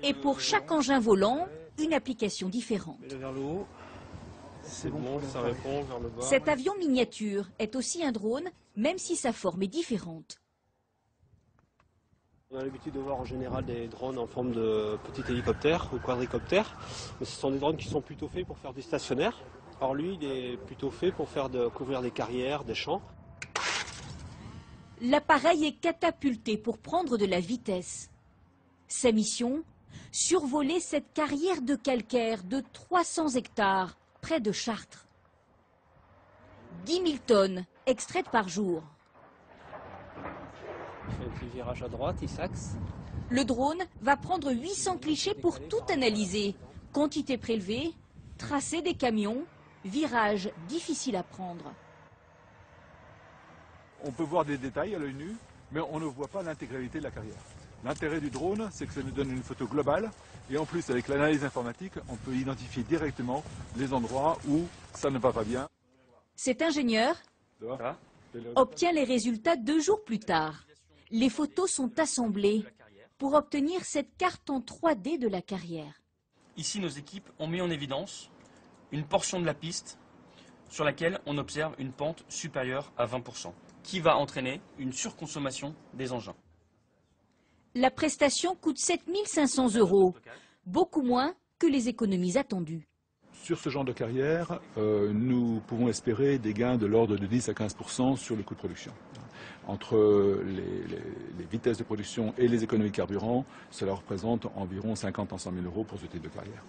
Et pour chaque engin volant, une application différente. Mets-le vers le haut. C'est bon, ça répond vers le bas. Cet avion miniature est aussi un drone, même si sa forme est différente. On a l'habitude de voir en général des drones en forme de petit hélicoptère ou quadricoptère. Mais ce sont des drones qui sont plutôt faits pour faire du stationnaire. Alors lui, il est plutôt fait pour couvrir des carrières, des champs. L'appareil est catapulté pour prendre de la vitesse. Sa mission, survoler cette carrière de calcaire de 300 hectares, près de Chartres. 10 000 tonnes extraites par jour. Il fait un petit virage à droite, il s'axe. Le drone va prendre 800 clichés pour tout analyser. Quantité prélevée, tracé des camions, virage difficile à prendre. On peut voir des détails à l'œil nu, mais on ne voit pas l'intégralité de la carrière. L'intérêt du drone, c'est que ça nous donne une photo globale, et en plus, avec l'analyse informatique, on peut identifier directement les endroits où ça ne va pas bien. Cet ingénieur obtient les résultats 2 jours plus tard. Les photos sont assemblées pour obtenir cette carte en 3D de la carrière. Ici, nos équipes ont mis en évidence une portion de la piste sur laquelle on observe une pente supérieure à 20%, qui va entraîner une surconsommation des engins. La prestation coûte 7 500 €, beaucoup moins que les économies attendues. Sur ce genre de carrière, nous pouvons espérer des gains de l'ordre de 10 à 15% sur le coût de production. Entre les vitesses de production et les économies de carburant, cela représente environ 50 à 100 000 € pour ce type de carrière.